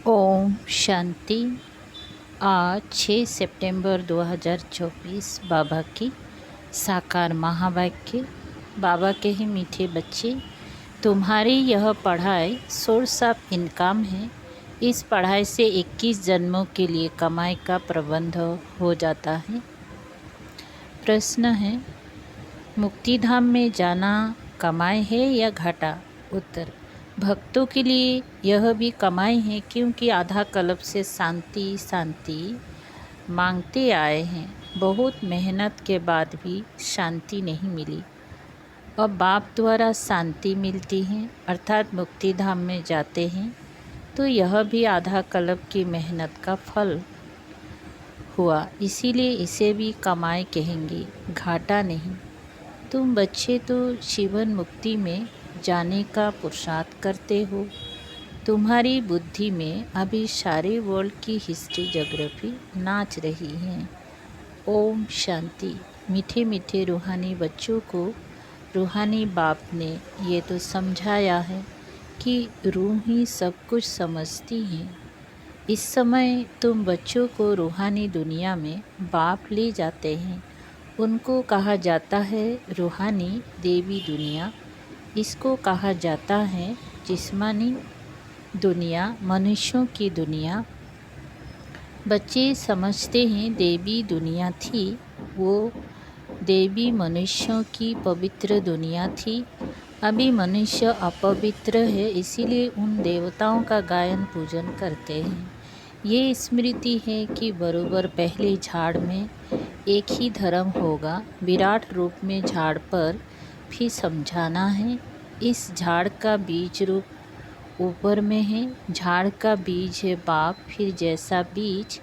ओम शांति। आज 6 सितंबर 2024 बाबा की साकार महावाक्य। बाबा के ही मीठे बच्चे, तुम्हारी यह पढ़ाई सोर्स ऑफ इनकम है। इस पढ़ाई से 21 जन्मों के लिए कमाई का प्रबंध हो जाता है। प्रश्न है, मुक्तिधाम में जाना कमाई है या घाटा? उत्तर, भक्तों के लिए यह भी कमाई है, क्योंकि आधा कल्प से शांति शांति मांगते आए हैं। बहुत मेहनत के बाद भी शांति नहीं मिली। अब बाप द्वारा शांति मिलती है, अर्थात मुक्तिधाम में जाते हैं, तो यह भी आधा कल्प की मेहनत का फल हुआ। इसीलिए इसे भी कमाई कहेंगे, घाटा नहीं। तुम बच्चे तो जीवन मुक्ति में जाने का पुरुषार्थ करते हो। तुम्हारी बुद्धि में अभी सारे वर्ल्ड की हिस्ट्री ज्योग्राफी नाच रही है। ओम शांति। मीठे मीठे रूहानी बच्चों को रूहानी बाप ने ये तो समझाया है कि रूह ही सब कुछ समझती है। इस समय तुम बच्चों को रूहानी दुनिया में बाप ले जाते हैं। उनको कहा जाता है रूहानी देवी दुनिया। इसको कहा जाता है जिस्मानी दुनिया, मनुष्यों की दुनिया। बच्चे समझते हैं देवी दुनिया थी, वो देवी मनुष्यों की पवित्र दुनिया थी। अभी मनुष्य अपवित्र है, इसीलिए उन देवताओं का गायन पूजन करते हैं। ये स्मृति है कि बरोबर पहले झाड़ में एक ही धर्म होगा। विराट रूप में झाड़ पर भी समझाना है। इस झाड़ का बीज रूप ऊपर में है। झाड़ का बीज है बाप, फिर जैसा बीज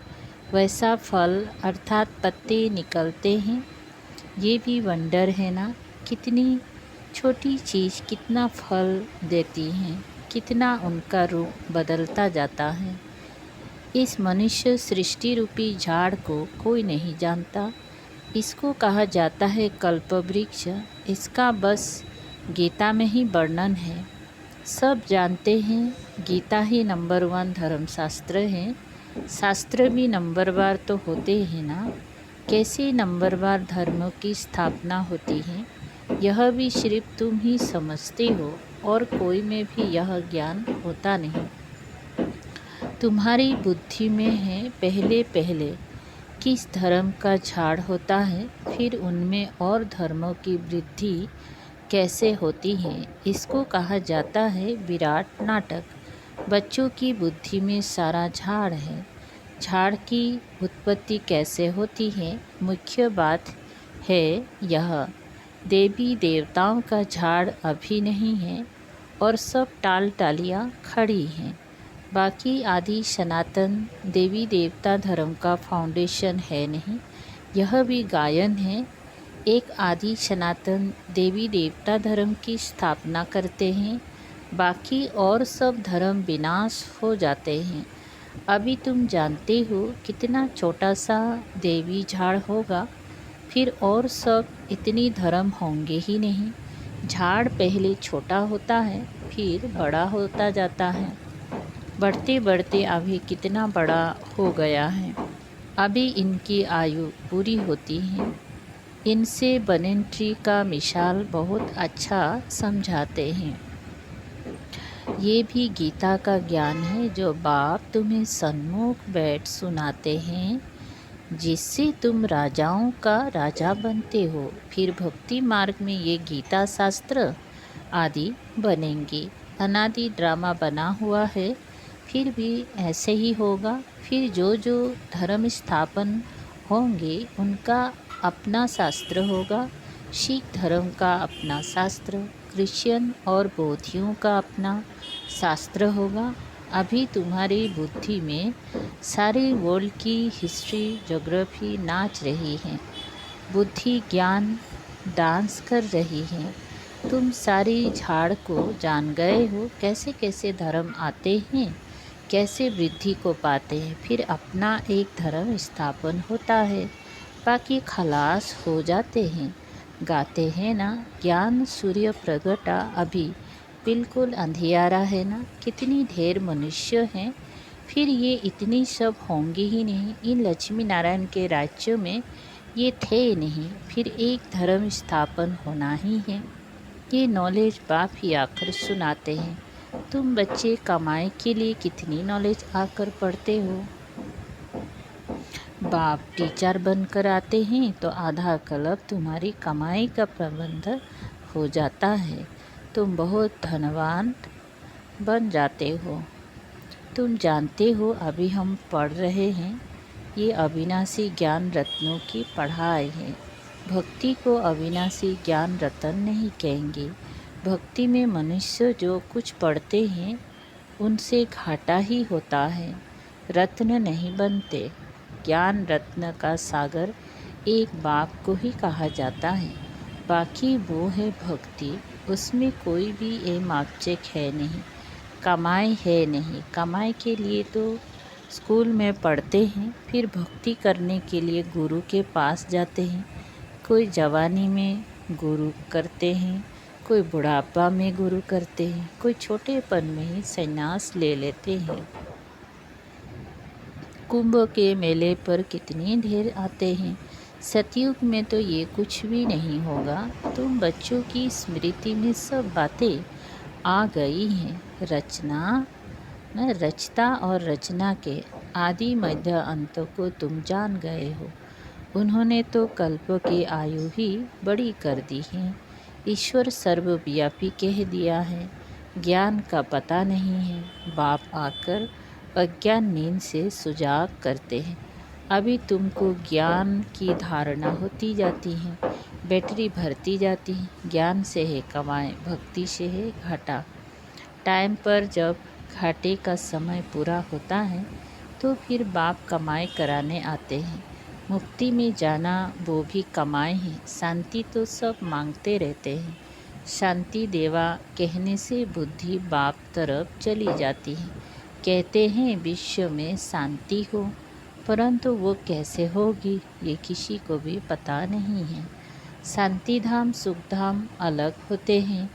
वैसा फल अर्थात पत्ते निकलते हैं। ये भी वंडर है ना, कितनी छोटी चीज़ कितना फल देती है, कितना उनका रूप बदलता जाता है। इस मनुष्य सृष्टि रूपी झाड़ को कोई नहीं जानता। इसको कहा जाता है कल्प वृक्ष। इसका बस गीता में ही वर्णन है। सब जानते हैं गीता ही नंबर 1 धर्मशास्त्र है। शास्त्र भी नंबरवार तो होते हैं ना। कैसे नंबरवार धर्मों की स्थापना होती है, यह भी सिर्फ तुम ही समझते हो, और कोई में भी यह ज्ञान होता नहीं। तुम्हारी बुद्धि में है पहले पहले किस धर्म का झाड़ होता है, फिर उनमें और धर्मों की वृद्धि कैसे होती है। इसको कहा जाता है विराट नाटक। बच्चों की बुद्धि में सारा झाड़ है। झाड़ की उत्पत्ति कैसे होती है, मुख्य बात है यह। देवी देवताओं का झाड़ अभी नहीं है, और सब टाल टालियाँ खड़ी हैं। बाकी आदि सनातन देवी देवता धर्म का फाउंडेशन है नहीं। यह भी गायन है। एक आदि सनातन देवी देवता धर्म की स्थापना करते हैं, बाकी और सब धर्म विनाश हो जाते हैं। अभी तुम जानते हो कितना छोटा सा देवी झाड़ होगा, फिर और सब इतनी धर्म होंगे ही नहीं। झाड़ पहले छोटा होता है, फिर बड़ा होता जाता है। बढ़ते बढ़ते अभी कितना बड़ा हो गया है। अभी इनकी आयु पूरी होती है। इनसे बनेन ट्री का मिसाल बहुत अच्छा समझाते हैं। ये भी गीता का ज्ञान है जो बाप तुम्हें सन्मुख बैठ सुनाते हैं, जिससे तुम राजाओं का राजा बनते हो। फिर भक्ति मार्ग में ये गीता शास्त्र आदि बनेंगे। अनादि ड्रामा बना हुआ है, फिर भी ऐसे ही होगा। फिर जो जो धर्म स्थापन होंगे उनका अपना शास्त्र होगा। सिख धर्म का अपना शास्त्र, क्रिश्चियन और बौद्धियों का अपना शास्त्र होगा। अभी तुम्हारी बुद्धि में सारे वर्ल्ड की हिस्ट्री ज्योग्राफी नाच रही है। बुद्धि ज्ञान डांस कर रही है। तुम सारी झाड़ को जान गए हो, कैसे कैसे धर्म आते हैं, कैसे वृद्धि को पाते हैं, फिर अपना एक धर्म स्थापन होता है, बाकी खलास हो जाते हैं। गाते हैं ना, ज्ञान सूर्य प्रगटा अभी बिल्कुल अंधियारा है ना। कितनी ढेर मनुष्य हैं फिर ये इतनी सब होंगे ही नहीं। इन लक्ष्मी नारायण के राज्यों में ये थे नहीं। फिर एक धर्म स्थापन होना ही है। ये नॉलेज बाप ही आकर सुनाते हैं। तुम बच्चे कमाई के लिए कितनी नॉलेज आकर पढ़ते हो। बाप टीचर बनकर आते हैं तो आधा क्लब तुम्हारी कमाई का प्रबंध हो जाता है। तुम बहुत धनवान बन जाते हो। तुम जानते हो अभी हम पढ़ रहे हैं, ये अविनाशी ज्ञान रत्नों की पढ़ाई है। भक्ति को अविनाशी ज्ञान रत्न नहीं कहेंगे। भक्ति में मनुष्य जो कुछ पढ़ते हैं उनसे घाटा ही होता है, रत्न नहीं बनते। ज्ञान रत्न का सागर एक बाप को ही कहा जाता है। बाकी वो है भक्ति, उसमें कोई भी एम ऑब्जेक्ट है नहीं, कमाई है नहीं। कमाई के लिए तो स्कूल में पढ़ते हैं, फिर भक्ति करने के लिए गुरु के पास जाते हैं। कोई जवानी में गुरु करते हैं, कोई बुढ़ापा में गुरु करते हैं, कोई छोटेपन में ही संन्यास ले लेते हैं। कुंभ के मेले पर कितने ढेर आते हैं। सतयुग में तो ये कुछ भी नहीं होगा। तुम बच्चों की स्मृति में सब बातें आ गई हैं। रचता और रचना के आदि मध्य अंत को तुम जान गए हो। उन्होंने तो कल्प की आयु ही बड़ी कर दी है। ईश्वर सर्वव्यापी कह दिया है। ज्ञान का पता नहीं है। बाप आकर अज्ञान नींद से सुजाग करते हैं। अभी तुमको ज्ञान की धारणा होती जाती है, बैटरी भरती जाती है। ज्ञान से है कमाई, भक्ति से है घाटा। टाइम पर जब घाटे का समय पूरा होता है तो फिर बाप कमाई कराने आते हैं। मुक्ति में जाना वो भी कमाई है। शांति तो सब मांगते रहते हैं। शांति देवा कहने से बुद्धि बाप तरफ चली जाती है। कहते हैं विश्व में शांति हो, परंतु वो कैसे होगी ये किसी को भी पता नहीं है। शांति धाम सुख धाम अलग होते हैं,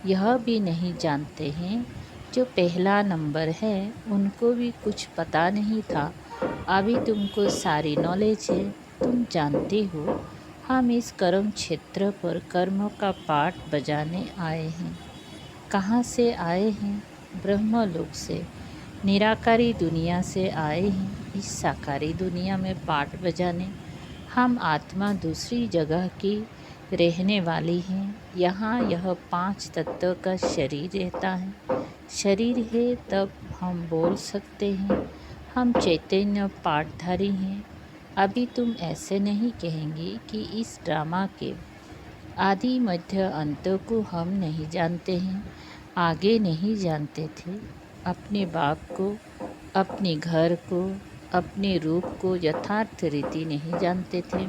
यह भी नहीं जानते हैं। जो पहला नंबर है उनको भी कुछ पता नहीं था। अभी तुमको सारी नॉलेज है। तुम जानते हो हम इस कर्म क्षेत्र पर कर्मों का पाठ बजाने आए हैं। कहाँ से आए हैं? ब्रह्मलोक से, निराकारी दुनिया से आए हैं इस साकारी दुनिया में पाठ बजाने। हम आत्मा दूसरी जगह की रहने वाली हैं। यहाँ यह 5 तत्व का शरीर रहता है। शरीर है तब हम बोल सकते हैं। हम चैतन्य पाठधारी हैं। अभी तुम ऐसे नहीं कहेंगे कि इस ड्रामा के आदि मध्य अंत को हम नहीं जानते हैं। आगे नहीं जानते थे। अपने बाप को, अपने घर को, अपने रूप को यथार्थ रीति नहीं जानते थे।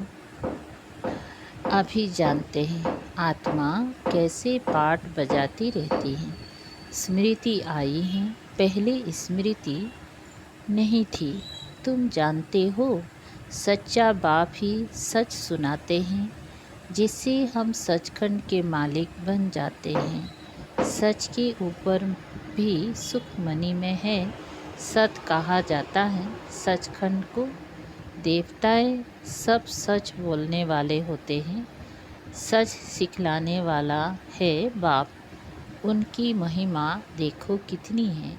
अभी जानते हैं आत्मा कैसे पाठ बजाती रहती है। स्मृति आई है, पहले स्मृति नहीं थी। तुम जानते हो सच्चा बाप ही सच सुनाते हैं, जिससे हम सचखंड के मालिक बन जाते हैं। सच के ऊपर भी सुख मनी में है। सत कहा जाता है सचखंड को। देवताएं सब सच बोलने वाले होते हैं। सच सिखलाने वाला है बाप। उनकी महिमा देखो कितनी है।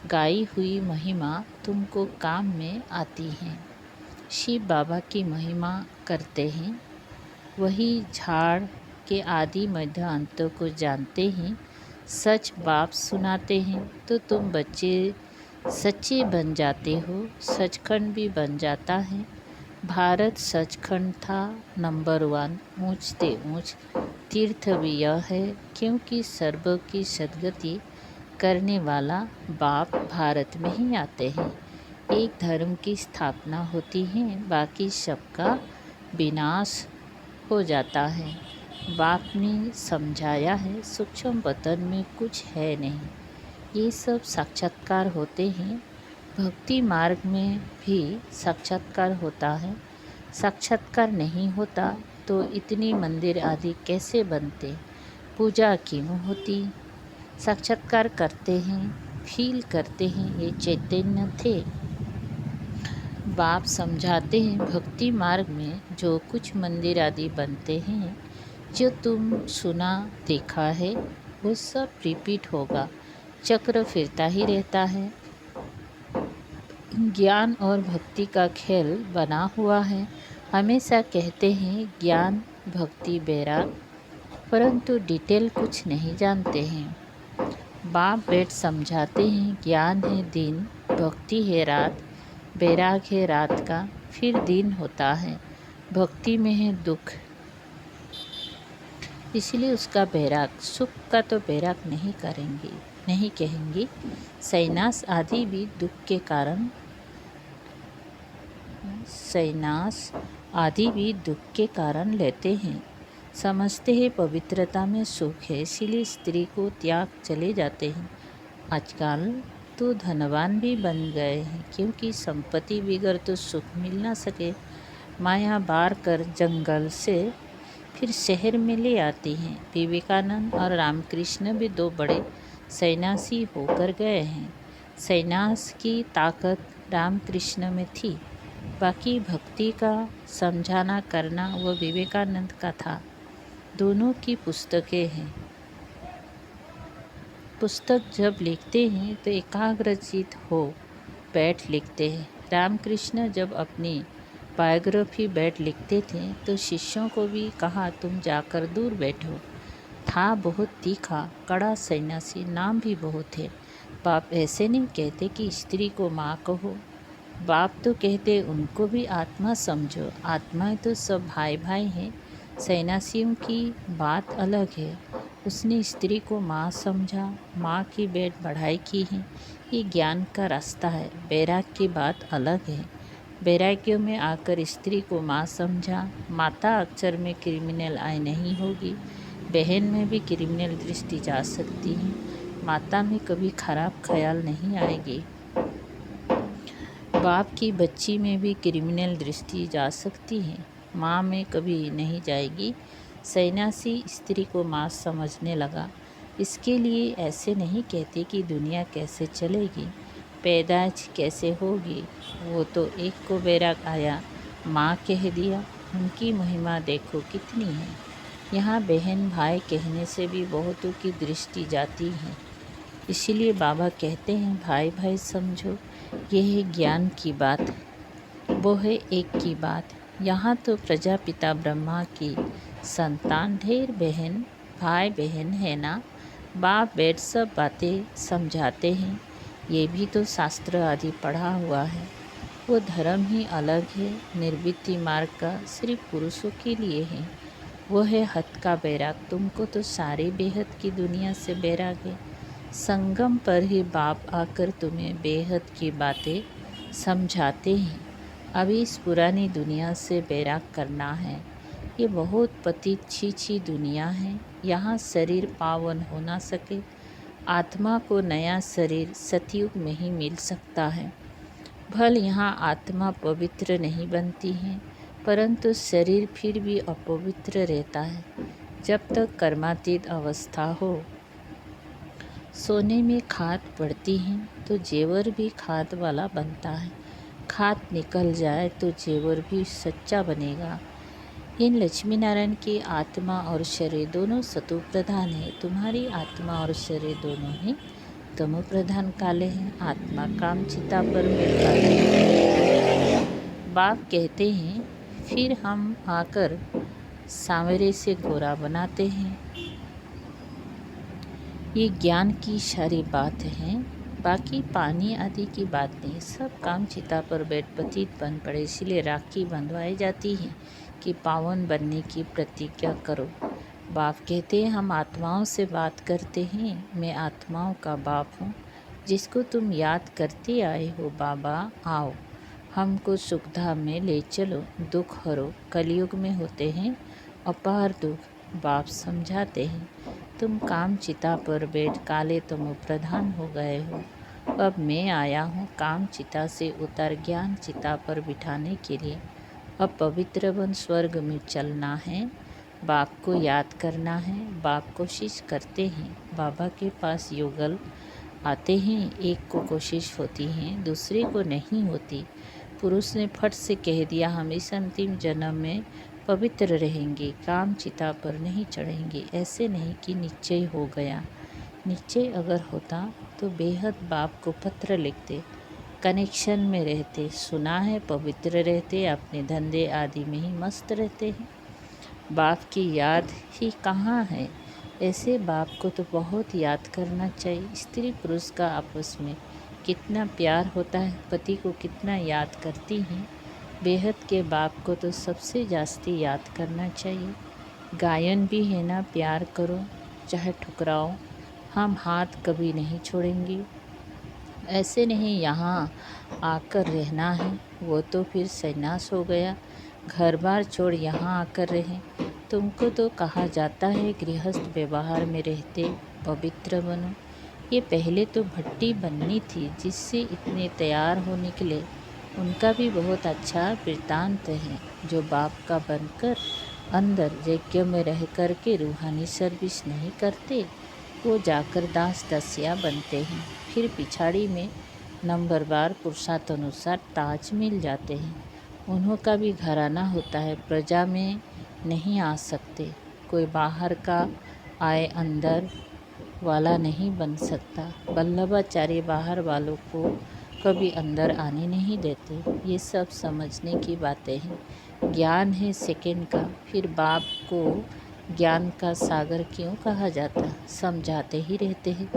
गाई हुई महिमा तुमको काम में आती है। शिव बाबा की महिमा करते हैं। वही झाड़ के आदि मध्य अंतों को जानते हैं। सच बाप सुनाते हैं तो तुम बच्चे सच्चे बन जाते हो। सचखंड भी बन जाता है। भारत सचखंड था नंबर 1। ऊँचते ऊँच तीर्थ भी यह है, क्योंकि सर्व की सद्गति करने वाला बाप भारत में ही आते हैं। एक धर्म की स्थापना होती है, बाकी सबका विनाश हो जाता है। बाप ने समझाया है सूक्ष्म वतन में कुछ है नहीं। ये सब साक्षात्कार होते हैं। भक्ति मार्ग में भी साक्षात्कार होता है। साक्षात्कार नहीं होता तो इतनी मंदिर आदि कैसे बनते, पूजा क्यों होती। साक्षात्कार करते हैं फील करते हैं, ये चैतन्य थे। बाप समझाते हैं भक्ति मार्ग में जो कुछ मंदिर आदि बनते हैं, जो तुम सुना देखा है, वो सब रिपीट होगा, चक्र फिरता ही रहता है। ज्ञान और भक्ति का खेल बना हुआ है। हमेशा कहते हैं ज्ञान भक्ति बैराग, परंतु डिटेल कुछ नहीं जानते हैं। बाप बैठ समझाते हैं ज्ञान है दिन, भक्ति है रात, बैराग है रात का, फिर दिन होता है। भक्ति में है दुख, इसलिए उसका बैराग। सुख का तो बैराग नहीं कहेंगे। सैनास आदि भी दुख के कारण लेते हैं। समझते हैं पवित्रता में सुख है, इसीलिए स्त्री को त्याग चले जाते हैं। आजकल तो धनवान भी बन गए हैं, क्योंकि संपत्ति बिगड़ तो सुख मिल ना सके। माया बार कर जंगल से फिर शहर में ले आती हैं। विवेकानंद और रामकृष्ण भी दो बड़े सन्यासी होकर गए हैं। सन्यास की ताकत रामकृष्ण में थी, बाकी भक्ति का समझाना करना वो विवेकानंद का था। दोनों की पुस्तकें हैं। पुस्तक जब लिखते हैं तो एकाग्रचित हो बैठ लिखते हैं। रामकृष्ण जब अपनी बायोग्राफी बैठ लिखते थे तो शिष्यों को भी कहा तुम जाकर दूर बैठो। था बहुत तीखा कड़ा सन्यासी, नाम भी बहुत है। बाप ऐसे नहीं कहते कि स्त्री को माँ कहो, बाप तो कहते उनको भी आत्मा समझो। आत्माएं तो सब भाई भाई हैं। सन्यासियों की बात अलग है। उसने स्त्री को माँ समझा, माँ की बैठ बढ़ाई की है। ये ज्ञान का रास्ता है। बैराग की बात अलग है। बैराग्यों में आकर स्त्री को माँ समझा। माता अक्षर में क्रिमिनल आय नहीं होगी, बहन में भी क्रिमिनल दृष्टि जा सकती है, माता में कभी खराब ख्याल नहीं आएगी। बाप की बच्ची में भी क्रिमिनल दृष्टि जा सकती है, माँ में कभी नहीं जाएगी। सन्यासी स्त्री को माँ समझने लगा। इसके लिए ऐसे नहीं कहते कि दुनिया कैसे चलेगी, पैदाइश कैसे होगी। वो तो एक को बैराग आया, माँ कह दिया। उनकी महिमा देखो कितनी है। यहाँ बहन भाई कहने से भी बहुतों की दृष्टि जाती है। इसीलिए बाबा कहते हैं भाई भाई समझो। ये है ज्ञान की बात, वो है एक की बात। यहाँ तो प्रजापिता ब्रह्मा की संतान ढेर बहन भाई बहन है ना। बाप बैठ सब बातें समझाते हैं। ये भी तो शास्त्र आदि पढ़ा हुआ है। वो धर्म ही अलग है। निर्वृत्ति मार्ग का सिर्फ पुरुषों के लिए है। वो है हद का बैराग। तुमको तो सारे बेहद की दुनिया से बैराग है। संगम पर ही बाप आकर तुम्हें बेहद की बातें समझाते हैं। अभी इस पुरानी दुनिया से बैराग करना है। ये बहुत पतित छी दुनिया है। यहाँ शरीर पावन हो ना सके। आत्मा को नया शरीर सतयुग में ही मिल सकता है। भल यहाँ आत्मा पवित्र नहीं बनती है, परंतु शरीर फिर भी अपवित्र रहता है जब तक कर्मातीत अवस्था हो। सोने में खाद पड़ती है तो जेवर भी खाद वाला बनता है। खाद निकल जाए तो जेवर भी सच्चा बनेगा। इन लक्ष्मी नारायण की आत्मा और शरीर दोनों सतो प्रधान है। तुम्हारी आत्मा और शरीर दोनों ही तमो प्रधान काले हैं। आत्मा काम चिता पर मिलता है। बाप कहते हैं फिर हम आकर सांवरे से गोरा बनाते हैं। ये ज्ञान की सारी बात है, बाकी पानी आदि की बात नहीं। सब काम चिता पर बैठ पतित बन पड़े, इसलिए राखी बंधवाई जाती है कि पावन बनने की प्रतिज्ञा करो। बाप कहते हैं हम आत्माओं से बात करते हैं। मैं आत्माओं का बाप हूँ, जिसको तुम याद करते आए हो। बाबा आओ, हमको सुखधाम में ले चलो, दुख हरो। कलयुग में होते हैं अपार दुख। बाप समझाते हैं तुम काम चिता पर बैठ काले तमो प्रधान हो गए हो। अब मैं आया हूँ काम चिता से उतर ज्ञान चिता पर बिठाने के लिए। अब पवित्र बन स्वर्ग में चलना है। बाप को याद करना है। बाप कोशिश करते हैं बाबा के पास युगल आते हैं, एक को कोशिश होती है, दूसरे को नहीं होती। पुरुष ने फट से कह दिया, हम इस अंतिम जन्म में पवित्र रहेंगे, काम चिता पर नहीं चढ़ेंगे। ऐसे नहीं कि निश्चय हो गया। निश्चय अगर होता तो बेहद बाप को पत्र लिखते, कनेक्शन में रहते, सुना है पवित्र रहते, अपने धंधे आदि में ही मस्त रहते हैं। बाप की याद ही कहाँ है। ऐसे बाप को तो बहुत याद करना चाहिए। स्त्री पुरुष का आपस में कितना प्यार होता है, पति को कितना याद करती हैं। बेहद के बाप को तो सबसे जास्ती याद करना चाहिए। गायन भी है ना, प्यार करो चाहे ठुकराओ, हम हाथ कभी नहीं छोड़ेंगे। ऐसे नहीं यहाँ आकर रहना है, वो तो फिर सन्यास हो गया। घर बार छोड़ यहाँ आकर रहें। तुमको तो कहा जाता है गृहस्थ व्यवहार में रहते पवित्र बनो। ये पहले तो भट्टी बननी थी जिससे इतने तैयार हो निकले। उनका भी बहुत अच्छा वृत्तांत है। जो बाप का बनकर अंदर यज्ञ में रह कर के रूहानी सर्विस नहीं करते, वो जाकर दास दासिया बनते हैं। फिर पिछाड़ी में नंबरवार पुरुषार्थानुसार ताज मिल जाते हैं। उन्हों का भी घराना होता है, प्रजा में नहीं आ सकते। कोई बाहर का आए अंदर वाला नहीं बन सकता। वल्लभाचार्य बाहर वालों को कभी अंदर आने नहीं देते। ये सब समझने की बातें हैं। ज्ञान है सेकंड का। फिर बाप को ज्ञान का सागर क्यों कहा जाता? समझाते ही रहते हैं,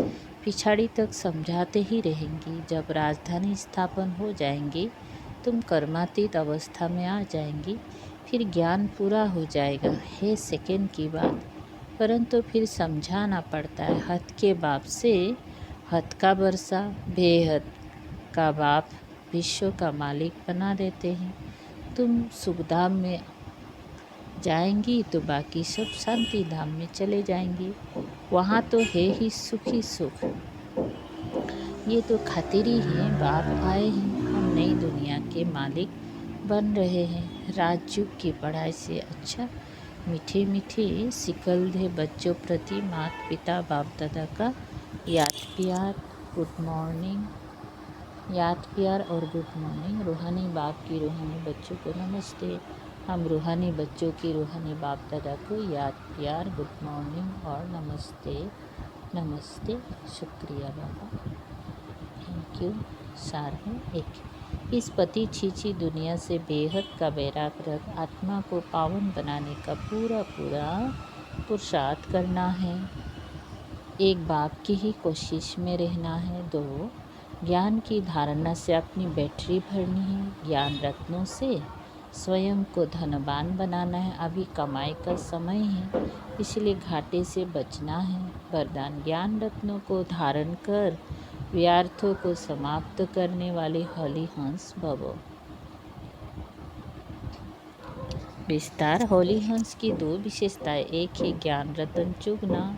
पिछाड़ी तक समझाते ही रहेंगी। जब राजधानी स्थापन हो जाएंगी, तुम कर्मातीत अवस्था में आ जाएंगी, फिर ज्ञान पूरा हो जाएगा। है सेकंड की बात, परंतु फिर समझाना पड़ता है। हद के बाप से हद का वर्षा, बेहद का बाप विश्व का मालिक बना देते हैं। तुम सुखधाम में जाएंगी तो बाकी सब शांति धाम में चले जाएंगे। वहाँ तो है ही सुख ही सुख। ये तो खातिरी है, बाप आए हैं, हम नई दुनिया के मालिक बन रहे हैं। राजयुग की पढ़ाई से अच्छा मीठे मीठे सिकलधे बच्चों प्रति माता पिता बाप दादा का याद प्यार, गुड मॉर्निंग, याद प्यार और गुड मॉर्निंग। रूहानी बाप की रूहानी बच्चों को नमस्ते। हम रूहानी बच्चों की रूहानी बाप दादा को याद प्यार, गुड मॉर्निंग और नमस्ते। नमस्ते, शुक्रिया बाबा, थैंक यू। सार है एक, इस पति छीछी दुनिया से बेहद का वैराग रख आत्मा को पावन बनाने का पूरा पुरुषार्थ करना है। एक, बाप की ही कोशिश में रहना है। 2, ज्ञान की धारणा से अपनी बैटरी भरनी है। ज्ञान रत्नों से स्वयं को धनवान बनाना है। अभी कमाई का समय है, इसलिए घाटे से बचना है। वरदान, ज्ञान रत्नों को धारण कर व्यर्थों को समाप्त करने वाले होली हंस भवो। विस्तार, होली हंस की 2 विशेषताएं, एक है ज्ञान रत्न चुगना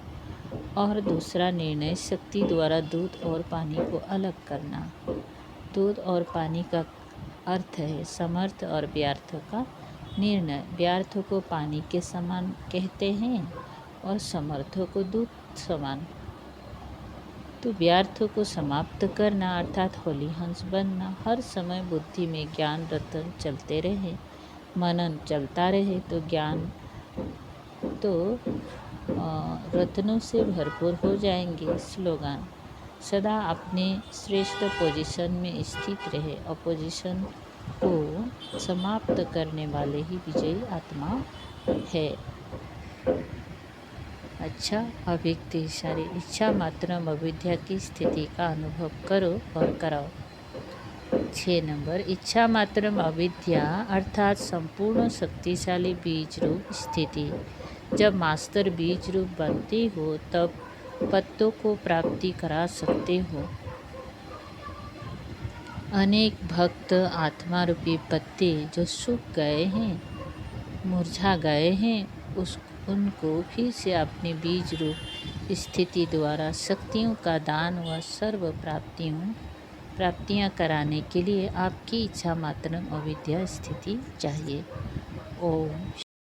और दूसरा निर्णय शक्ति द्वारा दूध और पानी को अलग करना। दूध और पानी का अर्थ है समर्थ और व्यर्थों का निर्णय। व्यर्थों को पानी के समान कहते हैं और समर्थों को दूध समान। तो व्यर्थों को समाप्त करना अर्थात होली हंस बनना। हर समय बुद्धि में ज्ञान रत्न चलते रहे, मनन चलता रहे तो ज्ञान तो रत्नों से भरपूर हो जाएंगे। स्लोगन, सदा अपने श्रेष्ठ पोजीशन में स्थित रहे। अपोजिशन को समाप्त करने वाले ही विजयी आत्मा है। अच्छा, अव्यक्त इशारे, इच्छा मात्र अविद्या की स्थिति का अनुभव करो और कराओ। 6 नंबर, इच्छा मात्र अविद्या अर्थात संपूर्ण शक्तिशाली बीज रूप स्थिति। जब मास्टर बीज रूप बनते हो तब पत्तों को प्राप्ति करा सकते हो। अनेक भक्त आत्मा रूपी पत्ते जो सूख गए हैं, मुरझा गए हैं, उनको फिर से अपने बीज रूप स्थिति द्वारा शक्तियों का दान व सर्व प्राप्तियां कराने के लिए आपकी इच्छा मात्र अविद्या स्थिति चाहिए। ओम